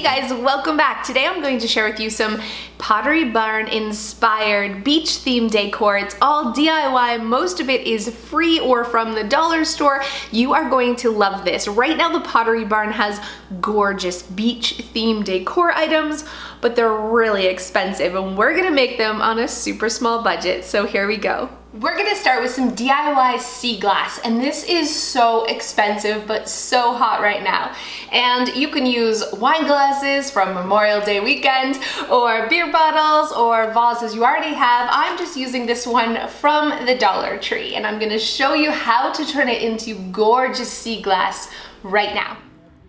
Hey guys, welcome back. Today I'm going to share with you some Pottery Barn inspired beach themed decor. It's all DIY. Most of it is free or from the dollar store. You are going to love this. Right now the Pottery Barn has gorgeous beach themed decor items, but they're really expensive and we're gonna make them on a super small budget. So here we go. We're gonna start with some DIY sea glass, and this is so expensive but so hot right now. And you can use wine glasses from Memorial Day weekend, or beer bottles, or vases you already have. I'm just using this one from the Dollar Tree, and I'm gonna show you how to turn it into gorgeous sea glass right now.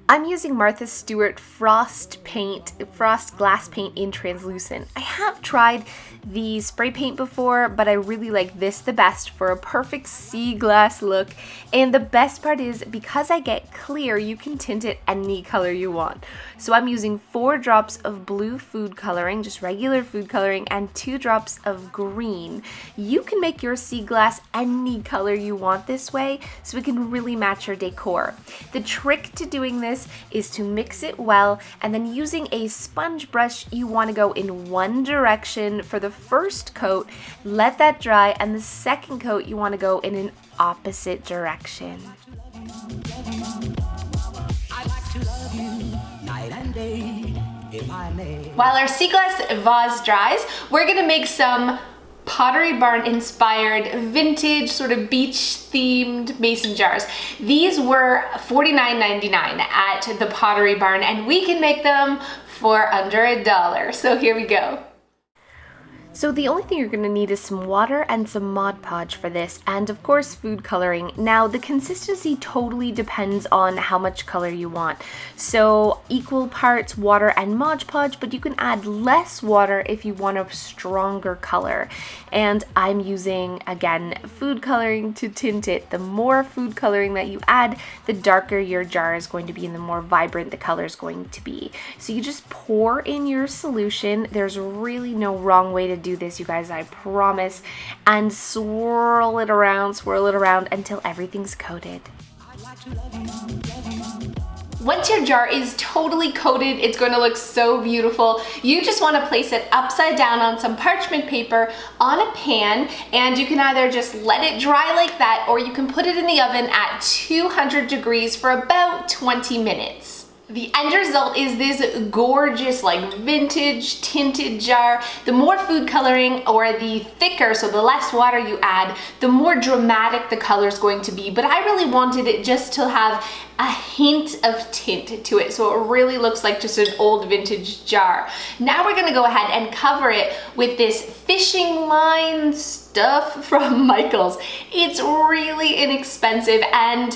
I'm using Martha Stewart frost glass paint in translucent. I have tried the spray paint before, but I really like this the best for a perfect sea glass look. And the best part is, because I get clear, you can tint it any color you want. So I'm using 4 drops of blue food coloring, just regular food coloring, and 2 drops of green. You can make your sea glass any color you want this way, so it can really match your decor. The trick to doing this is to mix it well, and then using a sponge brush, you want to go in one direction for the first coat, let that dry, and the second coat you want to go in an opposite direction. While our sea glass vase dries, we're gonna make some Pottery Barn inspired vintage sort of beach themed mason jars. These were $49.99 at the Pottery Barn, and we can make them for under $1. So here we go. So the only thing you're going to need is some water and some Mod Podge for this, and of course food coloring. Now the consistency totally depends on how much color you want. So equal parts water and Mod Podge, but you can add less water if you want a stronger color. And I'm using, again, food coloring to tint it. The more food coloring that you add, the darker your jar is going to be and the more vibrant the color is going to be. So you just pour in your solution. There's really no wrong way to do this, you guys, I promise, and swirl it around until everything's coated. Once your jar is totally coated, it's going to look so beautiful. You just want to place it upside down on some parchment paper on a pan, and you can either just let it dry like that, or you can put it in the oven at 200 degrees for about 20 minutes. The end result is this gorgeous, like, vintage tinted jar. The more food coloring, or the thicker, so the less water you add, the more dramatic the color is going to be. But I really wanted it just to have a hint of tint to it, so it really looks like just an old vintage jar. Now we're gonna go ahead and cover it with this fishing line stuff from Michaels. It's really inexpensive, and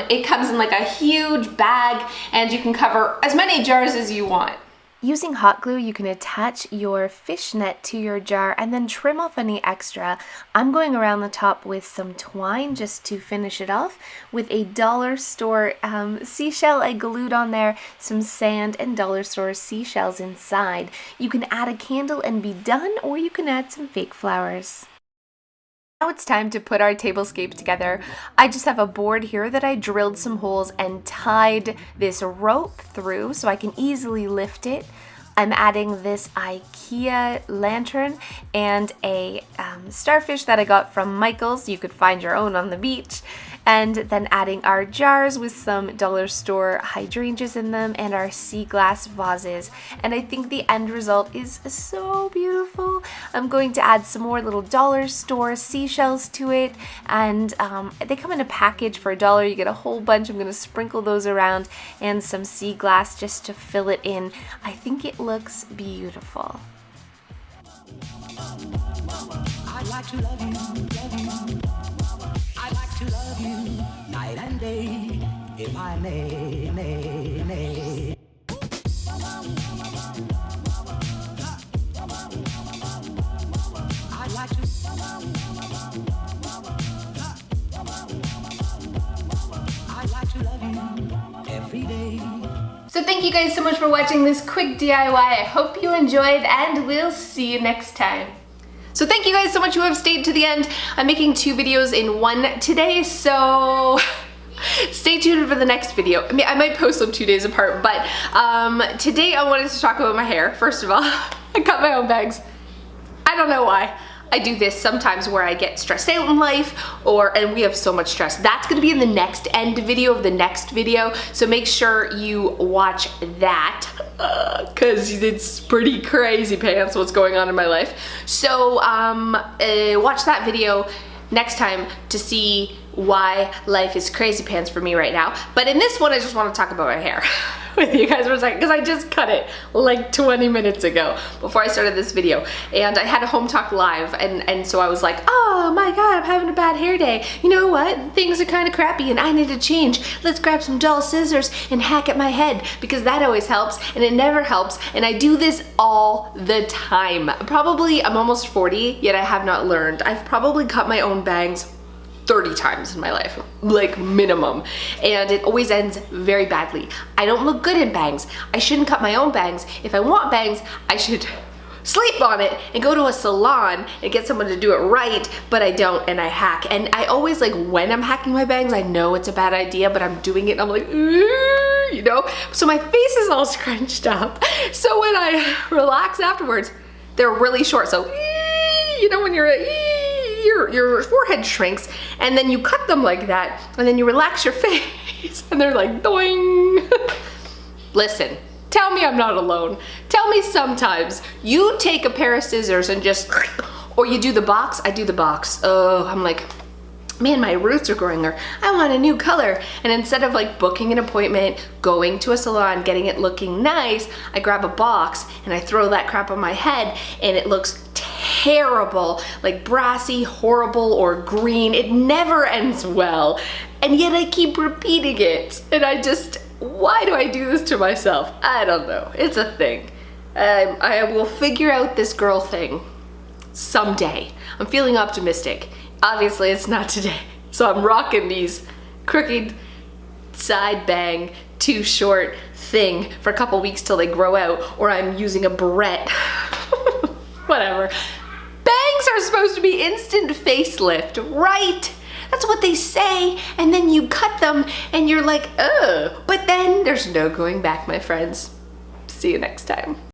it comes in like a huge bag, and you can cover as many jars as you want. Using hot glue, you can attach your fish net to your jar and then trim off any extra. I'm going around the top with some twine just to finish it off with a dollar store seashell I glued on there, some sand, and dollar store seashells inside. You can add a candle and be done, or you can add some fake flowers. Now it's time to put our tablescape together. I just have a board here that I drilled some holes and tied this rope through so I can easily lift it. I'm adding this IKEA lantern and a starfish that I got from Michaels. You could find your own on the beach. And then adding our jars with some dollar store hydrangeas in them and our sea glass vases. And I think the end result is so beautiful. I'm going to add some more little dollar store seashells to it. And they come in a package for $1. You get a whole bunch. I'm going to sprinkle those around, and some sea glass just to fill it in. I think it looks beautiful. I'd like to love you. I'd like to love you night and day, if I may. I'd like to. I'd like to love you every day. So thank you guys so much for watching this quick DIY. I hope you enjoyed, and we'll see you next time. So thank you guys so much who have stayed to the end. I'm making 2 videos in one today, so Stay tuned for the next video. I mean, I might post them 2 days apart, but today I wanted to talk about my hair. First of all, I cut my own bangs. I don't know why. I do this sometimes where I get stressed out in life, and we have so much stress. That's gonna be in the next end video of the next video, so make sure you watch that, cause it's pretty crazy pants what's going on in my life. So watch that video next time to see why life is crazy pants for me right now. But in this one, I just want to talk about my hair with you guys for a second, because I just cut it like 20 minutes ago before I started this video. And I had a home talk live, and so I was like, oh my god, I'm having a bad hair day. You know what? Things are kind of crappy and I need to change. Let's grab some dull scissors and hack at my head, because that always helps, and it never helps. And I do this all the time. Probably, I'm almost 40, yet I have not learned. I've probably cut my own bangs 30 times in my life, like minimum, and it always ends very badly. I don't look good in bangs. I shouldn't cut my own bangs. If I want bangs, I should sleep on it and go to a salon and get someone to do it right, but I don't, and I hack. And I always, like, when I'm hacking my bangs, I know it's a bad idea, but I'm doing it and I'm like, you know? So my face is all scrunched up. So when I relax afterwards, they're really short. So, you know, when your forehead shrinks, and then you cut them like that, and then you relax your face, and they're like doing. Listen, tell me I'm not alone. Tell me sometimes you take a pair of scissors and just, or you do the box. I do the box. Oh, I'm like, man, my roots are growing, or I want a new color. And instead of like booking an appointment, going to a salon, getting it looking nice, I grab a box and I throw that crap on my head, and it looks terrible, like brassy, horrible, or green. It never ends well, and yet I keep repeating it, and why do I do this to myself? I don't know. It's a thing. I will figure out this girl thing someday. I'm feeling optimistic. Obviously it's not today, so I'm rocking these crooked side bang too short thing for a couple weeks till they grow out, or I'm using a barrette. Whatever. Bangs are supposed to be instant facelift, right? That's what they say, and then you cut them and you're like, oh, but then there's no going back, my friends. See you next time.